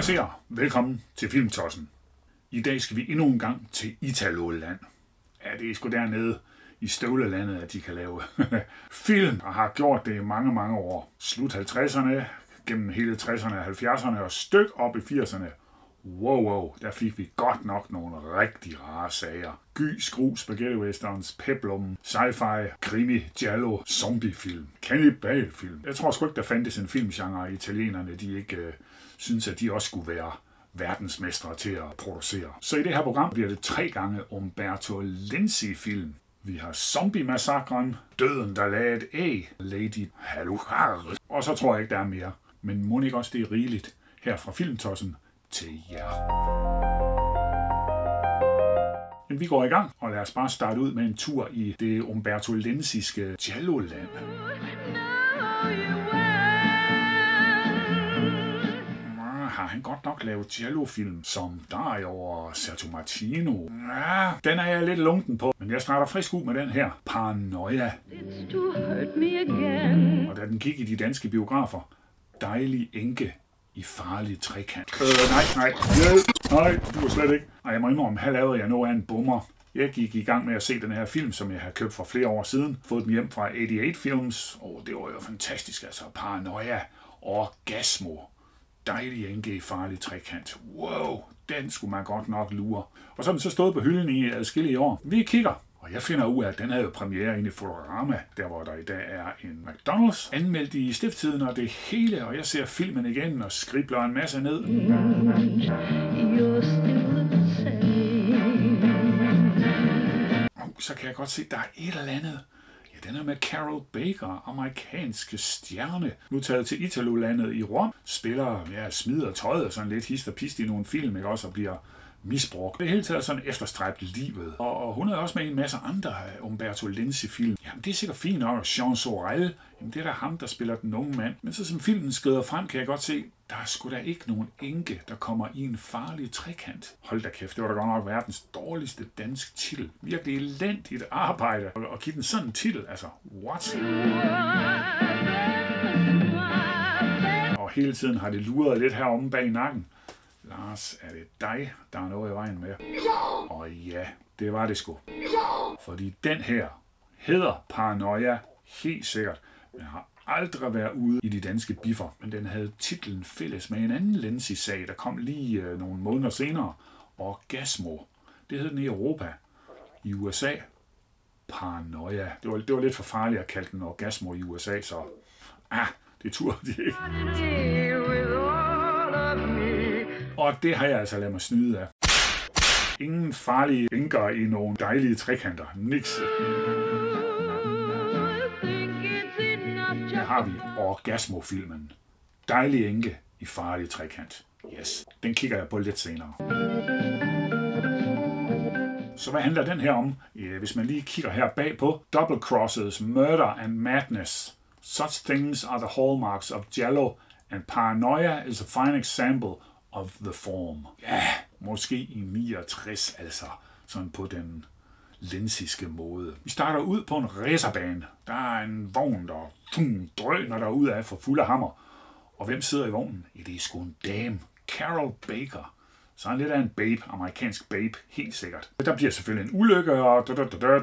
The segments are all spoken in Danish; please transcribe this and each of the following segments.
seere, velkommen til Filmtossen. I dag skal vi endnu en gang til Italoland. Ja, det er sgu dernede i støvlelandet, at de kan lave film, og har gjort det i mange, mange år. Slut 50'erne, gennem hele 60'erne og 70'erne og styk op i 80'erne. Wow, der fik vi godt nok nogle rigtig rare sager. Gy, skru, spaghetti westerns, peplum, sci-fi, krimi, giallo, zombiefilm, kannibalfilm. Jeg tror sgu ikke, der fandtes en filmgenre, italienerne de ikke synes, at de også skulle være verdensmestre til at producere. Så i det her program bliver det 3 gange Umberto Lenzi-film. Vi har Zombie-massakren, Døden, der lagde et æg, Lady Haluhar. Og så tror jeg ikke, der er mere. Men må ikke også det er rigeligt her fra Filmtossen til jer. Men vi går i gang, og lad os bare starte ud med en tur i det Umberto Lenziske giallo-land. Har han godt nok lavet giallo-film som Dario og Sergio Martino? Ja, den er jeg lidt lunken på, men jeg starter frisk ud med den her, Paranoia. Og da den gik i de danske biografer, Dejlig enke i farlig trekant. Nej, du var slet ikke. Ej, jeg må indrømme, her lavede jeg noget af en bummer. Jeg gik i gang med at se den her film, som jeg har købt for flere år siden. Fået den hjem fra 88 Films. Det var jo fantastisk, altså. Paranoia, Orgasmo, Dejlig enke i farlig trekant. Wow, den skulle man godt nok lure. Og så er den så stået på hylden i adskillige år. Vi kigger. Og jeg finder ud af, at den havde jo premiere inde i Fotorama, der hvor der i dag er en McDonald's, anmeldt i Stiftstiden og det hele, og jeg ser filmen igen og skribler en masse ned. Så kan jeg godt se, at der er et eller andet. Ja, den er med Carol Baker, amerikanske stjerne, nu taget til Italolandet i Rom, spiller, smider tøjet og sådan lidt hist og pist i nogle film, ikke også, og bliver misbrugt. Det hele taget sådan efterstræbt livet. Og hun er også med i en masse andre Umberto Lenzi-film. Jamen, det er sikkert fint nok. Jean Sorel, jamen, det er da ham, der spiller den unge mand. Men så som filmen skrider frem, kan jeg godt se, der er sgu da ikke nogen enke, der kommer i en farlig trekant. Hold da kæft, det var da godt nok verdens dårligste dansk titel. Virkelig elendigt arbejde at give den sådan en titel. Altså, what? Og hele tiden har det luret lidt heromme bag nakken. Lars, er det dig, der er noget i vejen med? Og ja, det var det sgu. Fordi den her hedder Paranoia, helt sikkert. Den har aldrig været ude i de danske biffer, men den havde titlen fælles med en anden Lenzi-sag, der kom lige nogle måneder senere. Orgasmo. Det hed den i Europa. I USA. Paranoia. Det var lidt for farligt at kalde den Orgasmo i USA, så det turde de ikke. Og det har jeg altså ladet mig snyde af. Ingen farlige enker i nogle dejlige trekanter. Niks. Her har vi Orgasmo-filmen. Dejlig enke i farlig trekant. Yes, den kigger jeg på lidt senere. Så hvad handler den her om? Ja, hvis man lige kigger her bagpå. Double Crosses, Murder and Madness. Such things are the hallmarks of giallo, and Paranoia is a fine example of the form. Ja, måske i 69, altså sådan på den lensiske måde. Vi starter ud på en racerbane. Der er en vogn, der drøner derud af for fuld af hammer. Og hvem sidder i vognen? Ja, det er sgu en dame. Carol Baker. Så er lidt af en babe, amerikansk babe, helt sikkert. Der bliver selvfølgelig en ulykke, og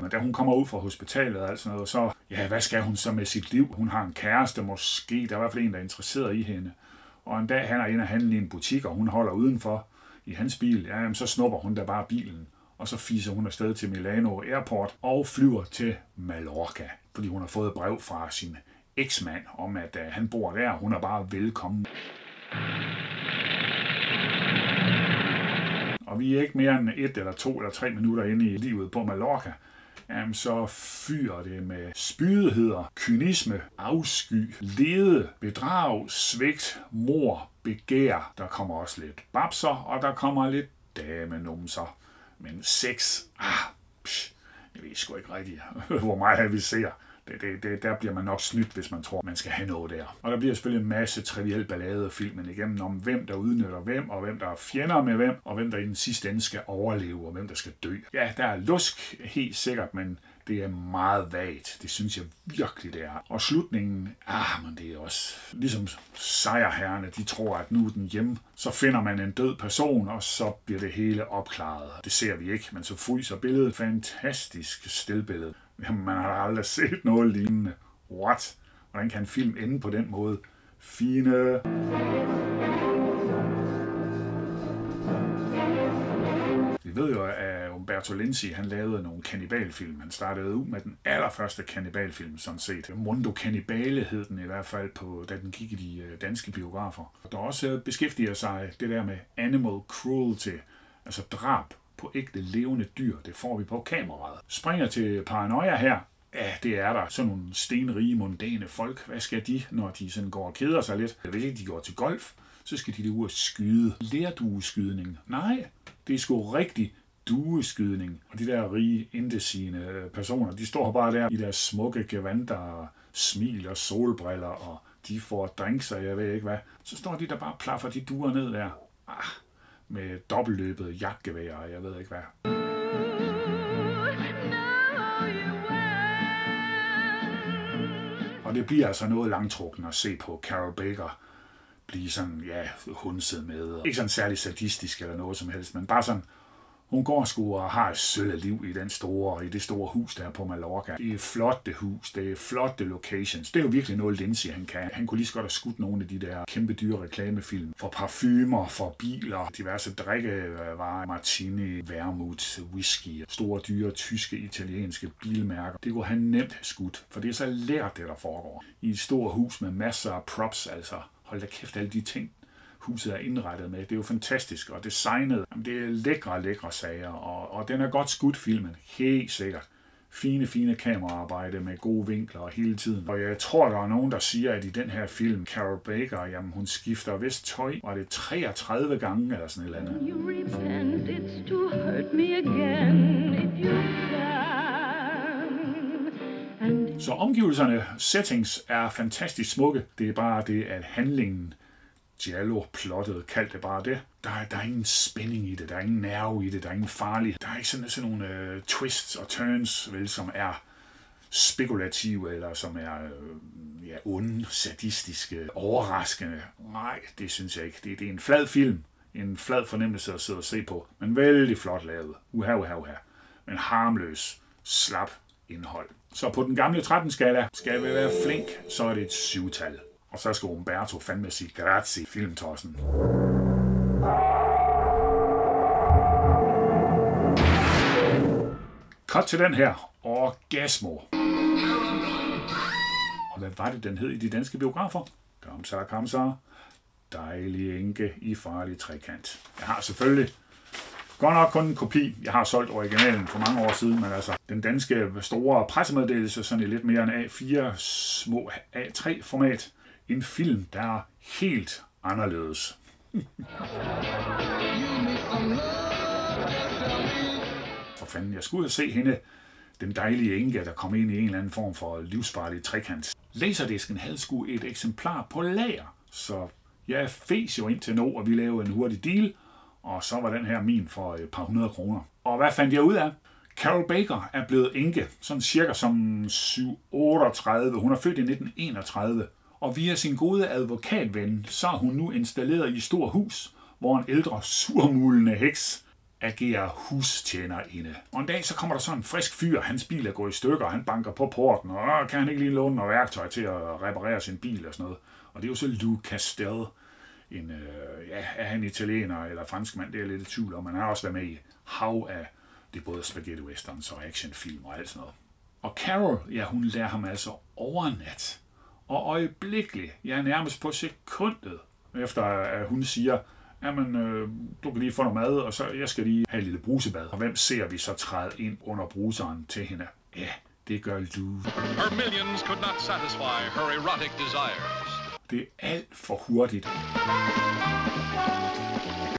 men da hun kommer ud fra hospitalet og alt sådan noget, så, hvad skal hun så med sit liv? Hun har en kæreste måske, der er i hvert fald en, der er interesseret i hende. Og en dag han er inde og handle i en butik, og hun holder udenfor i hans bil. Jamen, så snupper hun da bare bilen, og så fiser hun afsted til Milano Airport og flyver til Mallorca, fordi hun har fået et brev fra sin eksmand om, at han bor der, og hun er bare velkommen. Og vi er ikke mere end 1 eller 2 eller 3 minutter inde i livet på Mallorca. Jamen, så fyrer det med spydigheder, kynisme, afsky, lede, bedrag, svigt, mord, begær. Der kommer også lidt babser, og der kommer lidt damenumser. Men sex, jeg ved sgu ikke rigtigt, hvor meget vi ser. Der bliver man nok snydt, hvis man tror, man skal have noget der. Og der bliver selvfølgelig en masse triviel ballade filmen igennem om, hvem der udnytter hvem, og hvem der er fjender med hvem, og hvem der i den sidste ende skal overleve, og hvem der skal dø. Ja, der er lusk, helt sikkert, men Det er meget vagt. Det synes jeg virkelig, det er. Og slutningen, men det er også ligesom sejrherrene, de tror, at nu er den hjemme. Så finder man en død person, og så bliver det hele opklaret. Det ser vi ikke, men så fryser billedet. Fantastisk stillbillede. Jamen, man har aldrig set noget lignende. What? Hvordan kan en film ende på den måde? Fine. Vi ved jo, at Umberto Lenzi, han lavede nogle kannibalfilm. Han startede ud med den allerførste kannibalfilm, sådan set. Mundo Cannibale hed den i hvert fald, da den gik i de danske biografer. Der også beskæftiger sig det der med animal cruelty, altså drab på ægte levende dyr. Det får vi på kameraet. Springer til Paranoia her. Ja, det er der. Sådan nogle stenrige, mondane folk. Hvad skal de, når de sådan går og keder sig lidt? Hvis ikke de går til golf, så skal de ud og skyde. Lerdueskydning. Nej, det er sgu rigtig dueskydning. Og de der rige, indesigende personer, de står bare der i deres smukke gevanter, smil og solbriller, og de får drinks, og jeg ved ikke hvad. Så står de der bare og plaffer de duer ned der. Med dobbeltløbet jagtgevær, og jeg ved ikke hvad. Og det bliver altså noget langtrukken at se på Carol Baker blive sådan, hundset med. Ikke sådan særlig sadistisk eller noget som helst, men bare sådan, hun går sgu og har et sølle liv i det store hus der på Mallorca. Det er flotte hus, det er flotte locations. Det er jo virkelig noget Lenzi, han kan. Han kunne lige så godt have skudt nogle af de der kæmpe dyre reklamefilm. For parfumer, for biler, diverse drikkevarer, martini, vermouth, whisky, store dyre tyske, italienske bilmærker. Det kunne han nemt have skudt, for det er så lært det, der foregår. I et stort hus med masser af props, altså. Hold da kæft, alle de ting, huset er indrettet med. Det er jo fantastisk, og designet. Jamen, det er lækre sager, og den er godt skudt, filmen. Helt sikkert. Fine kameraarbejde med gode vinkler og hele tiden. Og jeg tror, der er nogen, der siger, at i den her film, Carol Baker, jamen hun skifter vist tøj. Var det 33 gange eller sådan et eller andet? Så omgivelserne, settings er fantastisk smukke. Det er bare det, at handlingen, Giallo-plottet, kald det bare det. Der er ingen spænding i det, der er ingen nerve i det, der er ingen farlighed. Der er ikke sådan nogle twists og turns, vel, som er spekulative, eller som er onde, sadistiske, overraskende. Nej, det synes jeg ikke. Det er en flad film, en flad fornemmelse at sidde og se på, men vældig flot lavet. Uha. Men harmløs, slap indhold. Så på den gamle 13-skala skal vi være flink, så er det et 7-tal. Og så skal Umberto fandme sige grazie, filmtossen. Cut til den her. Orgasmo. Og hvad var det, den hed i de danske biografer? Kom så. Dejlig enke i farlig trekant. Jeg har selvfølgelig godt nok kun en kopi. Jeg har solgt originalen for mange år siden, men altså den danske store pressemeddelelse, sådan i lidt mere end A4, små A3-format. En film, der er helt anderledes. For fanden, jeg skulle ud og se hende, den dejlige enke, der kom ind i en eller anden form for livsfarlig trekant. Laserdisken havde sgu et eksemplar på lager, så jeg fes jo ind til Nå, og vi lavede en hurtig deal, og så var den her min for et par 100 kroner. Og hvad fandt jeg ud af? Carol Baker er blevet enke, sådan cirka som 738. Hun er født i 1931. Og via sin gode advokatven, så er hun nu installeret i et stort hus, hvor en ældre surmulende heks agerer hustjenerinde. Og en dag så kommer der sådan en frisk fyr, hans bil er gået i stykker, og han banker på porten, og kan han ikke lige låne noget værktøj til at reparere sin bil og sådan noget. Og det er jo så Lou Castel, er han italiener eller franskmand, det er lidt i tvivl om. Han har også været med i hav af det både spaghetti westerns og actionfilm og alt sådan noget. Og Carol, hun lærer ham altså overnat. Og øjeblikkeligt, nærmest på sekundet, efter at hun siger, jamen, du kan lige få noget mad, og så jeg skal lige have et lille brusebad. Og hvem ser vi så træde ind under bruseren til hende? Ja, det gør Lou. Her millions could not satisfy her erotic desires. Det er alt for hurtigt.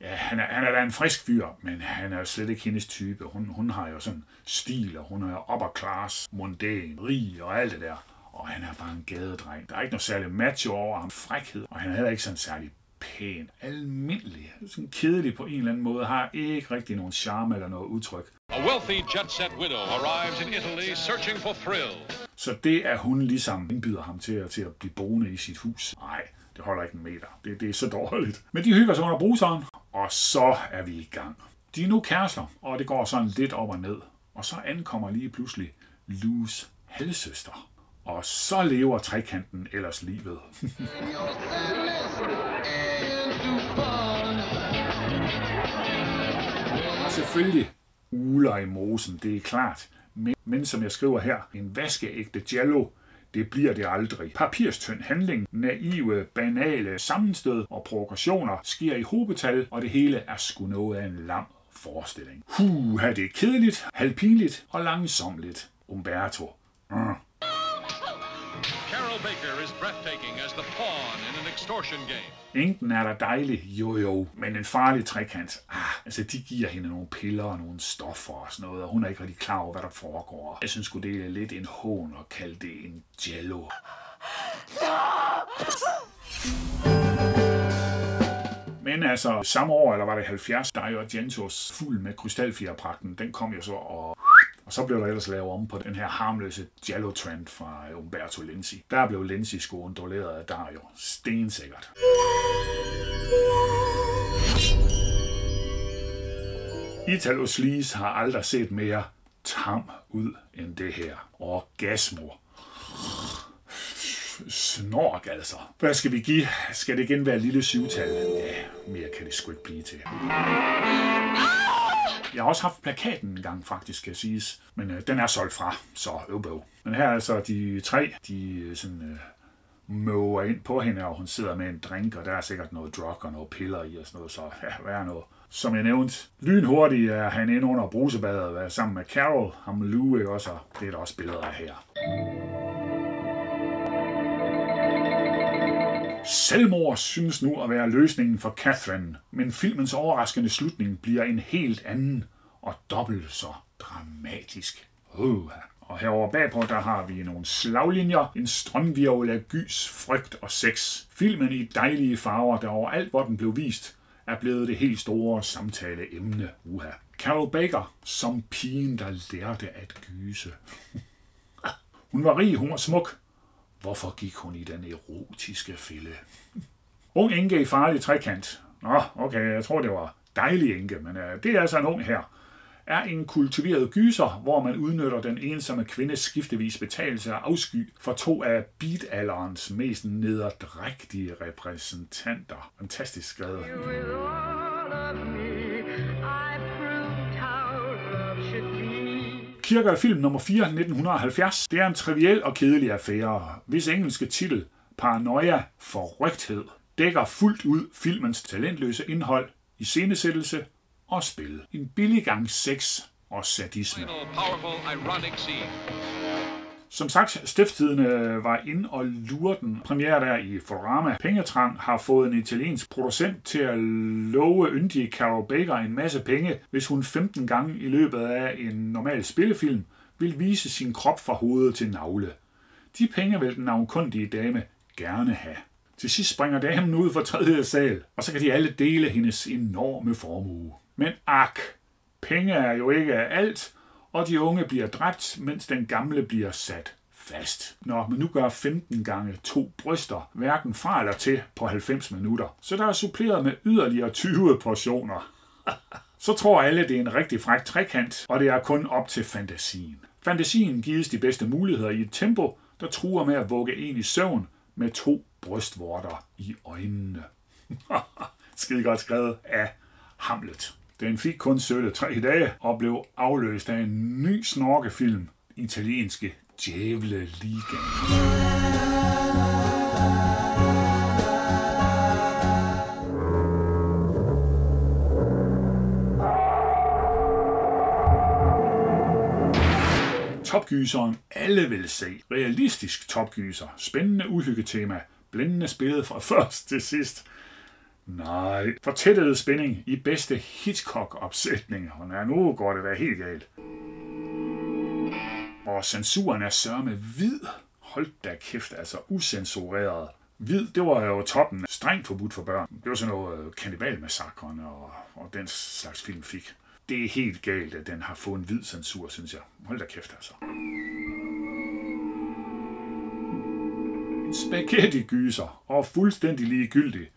Ja, han er da en frisk fyr, men han er slet ikke hendes type. Hun har jo sådan stil, og hun er upper class, mundane, rig og alt det der. Og han er bare en gadedreng. Der er ikke noget særlig macho over ham, frækhed, og han er heller ikke sådan særlig pæn. Almindelig, sådan kedelig på en eller anden måde, har ikke rigtig nogen charme eller noget udtryk. A wealthy jet-set widow arrives in Italy searching for thrill. Så det er hun ligesom indbyder ham til at blive boende i sit hus. Nej, det holder ikke en meter. Det er så dårligt. Men de hygger sig under bruseren, og så er vi i gang. De er nu kærester, og det går sådan lidt op og ned. Og så ankommer lige pludselig Lou's halvsøster. Og så lever trekanten ellers livet. Og selvfølgelig uler i mosen, det er klart. Men som jeg skriver her, en vaskeægte giallo, det bliver det aldrig. Papirstynd handling, naive, banale sammenstød og provokationer sker i hobetal, og det hele er sgu noget af en lam forestilling. Det er kedeligt, halvpinligt og langsomligt. Umberto. Carol Baker is breathtaking as the pawn in an extortion game. Enken er der dejlig, jo, men en farlig trekant. Altså, de giver hende nogle piller og nogle stoffer og sådan noget, og hun er ikke rigtig klar over, hvad der foregår. Jeg synes sgu, det er lidt en hån at kalde det en giallo. Men altså, samme år, eller var det 70, Dario Argentos Fugl med krystalfjerpragten, den kom jo så, og så blev der ellers lavet om på den her harmløse giallo-trend fra Umberto Lenzi. Der blev Lenzi-skoen doleret af Dario. Stensikkert. Italo Sleaze har aldrig set mere tam ud end det her. Orgasmo. Snork altså. Hvad skal vi give? Skal det igen være lille syvtal? Ja, mere kan det sgu ikke blive til. Jeg har også haft plakaten en gang faktisk, skal siges. Men den er solgt fra, så øvbøv. Men her er altså de tre, de sådan møver ind på hende, og hun sidder med en drink, og der er sikkert noget drug og noget piller i og sådan noget, så ja, hvad er noget? Som jeg nævnte, lynhurtigt er han inde under brusebadet sammen med Carol, ham Lou, ikke også? Det er der også billeder af her. Selvmord synes nu at være løsningen for Catherine, men filmens overraskende slutning bliver en helt anden og dobbelt så dramatisk. Og herovre bagpå, der har vi nogle slaglinjer, en strømvirvel af gys, frygt og sex. Filmen i dejlige farver, der overalt, hvor den blev vist, er blevet det helt store samtaleemne. Carol Baker som pigen, der lærte at gyse. Hun var rig, hun var smuk. Hvorfor gik hun i den erotiske fælde? Ung enke i farlig trekant. Nå, okay, jeg tror det var dejlig enke, men det er altså en ung her. Er en kultiveret gyser, hvor man udnytter den ensomme kvindes skiftevis betalelse og afsky for to af beat-alderens mest nederdrægtige repræsentanter. Fantastisk skrevet. Kirker er film nummer 4, 1970. Det er en triviel og kedelig affære, hvis engelske titel, Paranoia, forrygthed, dækker fuldt ud filmens talentløse indhold, iscenesættelse og spil. En billig gang sex og sadisme. Som sagt, Stiftstidende var inde og lure den. Premiere der i Forama. Pengetrang har fået en italiensk producent til at love yndige Carol Baker en masse penge, hvis hun 15 gange i løbet af en normal spillefilm vil vise sin krop fra hoved til navle. De penge vil den navnkundige dame gerne have. Til sidst springer damen ud fra 3. sal, og så kan de alle dele hendes enorme formue. Men penge er jo ikke alt, og de unge bliver dræbt, mens den gamle bliver sat fast. Men nu gør 15 gange 2 bryster hverken fra eller til på 90 minutter, så der er suppleret med yderligere 20 portioner. Så tror alle, det er en rigtig fræk trekant, og det er kun op til fantasien. Fantasien gives de bedste muligheder i et tempo, der truer med at vugge en i søvn med 2 brystvorter i øjnene. Skide godt skrevet af Hamlet. Den fik kun sølle 3 dage og blev afløst af en ny snorkefilm, italienske Djævle Liga. Topgyseren alle vil se. Realistisk topgyser. Spændende uhyggetema. Blændende spillet fra først til sidst. Nej. Fortættede spænding i bedste Hitchcock-opsætning. Og nu går det da helt galt. Og censuren er sørme hvid. Hold da kæft, altså usensureret. Hvid, det var jo toppen. Strengt forbudt for børn. Det var sådan noget Kannibalmassakren og den slags film fik. Det er helt galt, at den har fået en hvid censur, synes jeg. Hold da kæft, altså. En spaghetti-gyser og fuldstændig ligegyldig.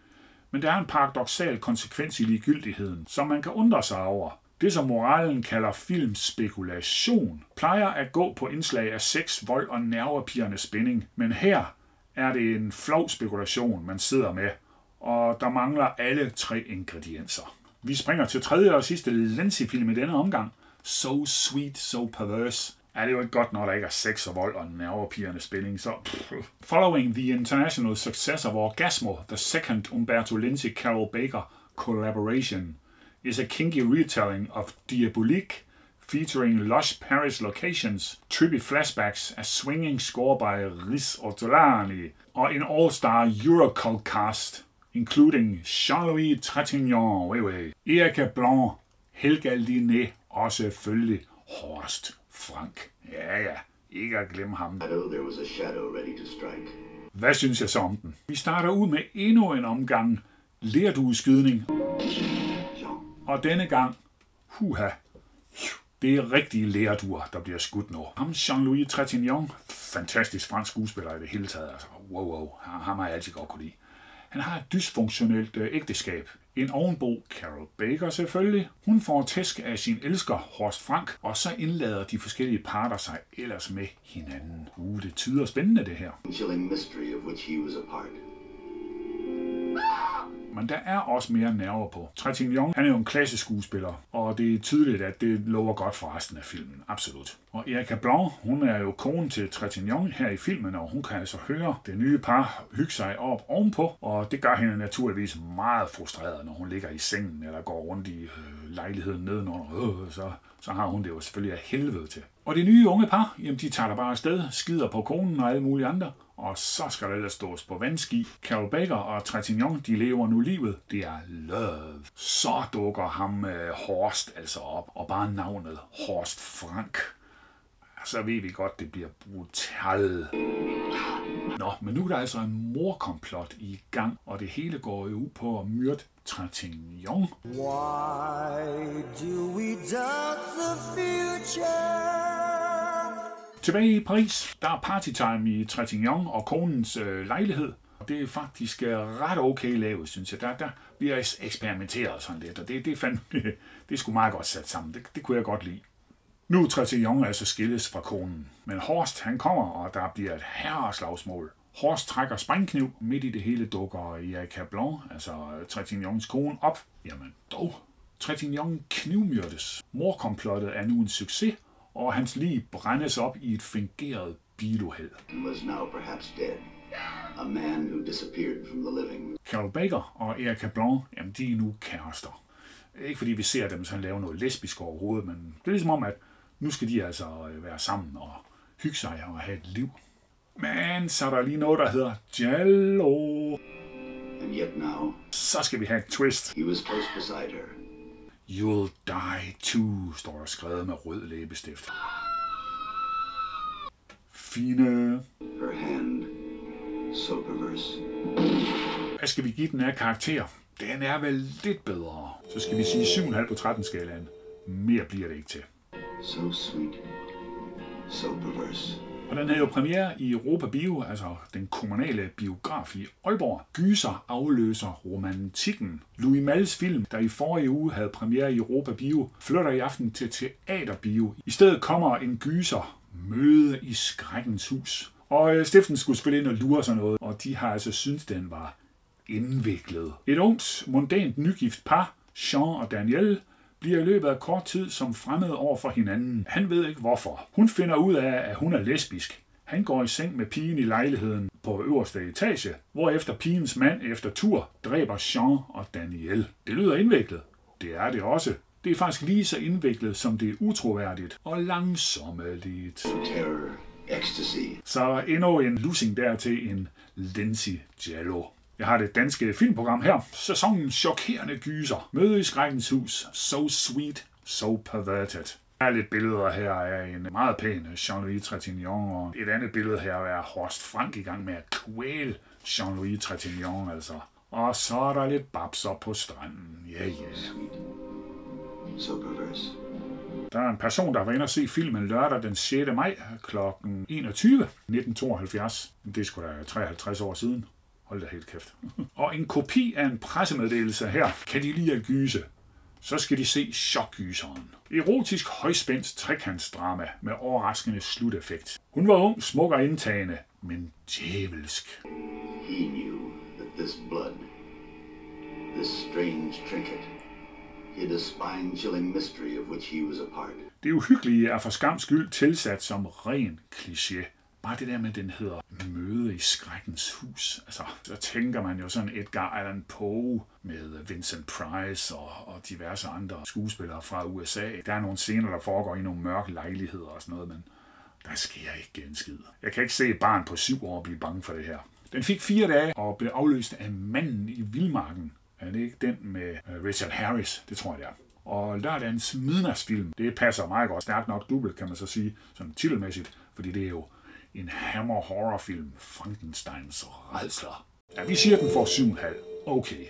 Men der er en paradoksal konsekvens i ligegyldigheden, som man kan undre sig over. Det, som moralen kalder filmspekulation, plejer at gå på indslag af sex, vold og nervepirrende spænding. Men her er det en flov spekulation, man sidder med, og der mangler alle 3 ingredienser. Vi springer til tredje og sidste Lenzi-film i denne omgang. So Sweet, So Perverse. Ja, det er jo ikke godt, når der ikke er sex og vold og nervepirrende spænding, så... Following the international success of Orgasmo, the second Umberto Lenzi-Carol Baker collaboration is a kinky retelling of Diabolique, featuring lush Paris locations, trippy flashbacks, a swinging score by Riz Ortolani, og en all-star Eurocult cast, including Jean-Louis Trintignant, Erika Blanc, Helga Linné og selvfølgelig Horst Frank. Ja, ikke at glemme ham. Hvad synes jeg så om den? Vi starter ud med endnu en omgang lerdueskydning. Og denne gang, det er rigtige lerduer, der bliver skudt nu. Ham Jean-Louis Trintignant, fantastisk fransk skuespiller i det hele taget. Altså, wow, ham har jeg altid godt kunne lide. Han har et dysfunktionelt ægteskab. En ovenbo, Carol Baker selvfølgelig. Hun får tæsk af sin elsker, Horst Frank, og så indlader de forskellige parter sig ellers med hinanden. Det tyder spændende, det her. Men der er også mere nerver på. Trintignant, han er jo en klassisk skuespiller, og det er tydeligt, at det lover godt for resten af filmen. Absolut. Og Erika Blanc, hun er jo kone til Trintignant her i filmen, og hun kan altså høre det nye par hygge sig op ovenpå, og det gør hende naturligvis meget frustreret, når hun ligger i sengen eller går rundt i lejligheden nedenunder. Så har hun det jo selvfølgelig af helvede til. Og det nye unge par, jamen de tager der bare afsted, skider på konen og alle mulige andre. Og så skal der ellers stås på vandski. Carol Baker og Trintignant, de lever nu livet. Det er love. Så dukker ham Horst altså op, og bare navnet Horst Frank. Så ved vi godt, det bliver brutalt. Nå, men nu er der altså en morkomplot i gang, og det hele går jo ud på at myrde Trintignant. Why do we doubt the future? Tilbage i Paris, der er partytime i Trintignant og konens lejlighed. Det er faktisk ret okay lavet, synes jeg. Der bliver eksperimenteret sådan lidt, og det er sgu meget godt sat sammen. Det kunne jeg godt lide. Nu er Trintignant altså skilles fra konen. Men Horst, han kommer, og der bliver et herreslagsmål. Horst trækker sprængkniv. Midt i det hele dukker Erika Blanc, altså Trintignants kone, op. Jamen dog. Trintignant knivmyrdes. Morkomplottet er nu en succes, og hans lig brændes op i et fingeret biluheld. Carol Baker og Erika Blanc, jamen de er nu kærester. Ikke fordi vi ser dem sådan lave noget lesbisk overhovedet, men det er ligesom om, at nu skal de altså være sammen og hygge sig og have et liv. Men så er der lige noget, der hedder Giallo. Så skal vi have et twist. You'll die too, står der skrevet med rød læbestift. Fine. Her hand, so perverse. Hvad skal vi give den her karakter? Den er vel lidt bedre. Så skal vi sige 7,5 på 13-skalaen. Mere bliver det ikke til. So sweet, so perverse. Og den havde jo premiere i Europa Bio, altså den kommunale biograf i Aalborg. Gyser afløser romantikken. Louis Malles film, der i forrige uge havde premiere i Europa Bio, flytter i aften til Teaterbio. I stedet kommer en gyser, Møde i skrækkens hus. Og stiften skulle selvfølgelig ind og lure sådan noget, og de har altså syntes, den var indviklet. Et ungt, mondant nygift par, Jean og Danielle, bliver i løbet af kort tid som fremmede over for hinanden. Han ved ikke hvorfor. Hun finder ud af, at hun er lesbisk. Han går i seng med pigen i lejligheden på øverste etage, hvorefter pigens mand efter tur dræber Jean og Danielle. Det lyder indviklet. Det er det også. Det er faktisk lige så indviklet, som det er utroværdigt og langsommeligt. Terror, ecstasy. Så endnu en lussing der til en Lenzi Giallo. Jeg har det danske filmprogram her. Sæsonens chokerende gyser. Møde i skrækkens hus. So sweet, so perverted. Der er lidt billeder her af en meget pæn Jean-Louis Trintignant, og et andet billede her er Horst Frank i gang med at kvæle Jean-Louis Trintignant, altså. Og så er der lidt babser på stranden. Ja, yeah, ja. Yeah. so perverse. Der er en person, der var inde og se filmen lørdag den 6. maj kl. 21. 1972. Det er sgu da 53 år siden. Hold da helt kæft. Og en kopi af en pressemeddelelse her. Kan de lide at gyse? Så skal de se Chokgyseren. Erotisk højspændt trekantsdrama med overraskende sluteffekt. Hun var ung, smuk og indtagende, men djævelsk. He knew that this blood, this strange trinket, hid a spine-chilling mystery of which he was a part. Det uhyggelige er for skams skyld tilsat som ren kliché. Bare det der med, den hedder Møde i skrækkens hus. Altså, så tænker man jo sådan Edgar Allan Poe med Vincent Price og diverse andre skuespillere fra USA. Der er nogle scener, der foregår i nogle mørke lejligheder og sådan noget, men der sker ikke en skid. Jeg kan ikke se et barn på 7 år blive bange for det her. Den fik 4 dage og blev afløst af Manden i Vildmarken. Er det ikke den med Richard Harris? Det tror jeg, det er. Og lørdagens midnatsfilm, det passer meget godt. Stærkt nok dubbelt, kan man så sige, sådan titelmæssigt, fordi det er jo en hammer horrorfilm, Frankensteins rædsler. Ja, vi siger, den får 7,5. Okay.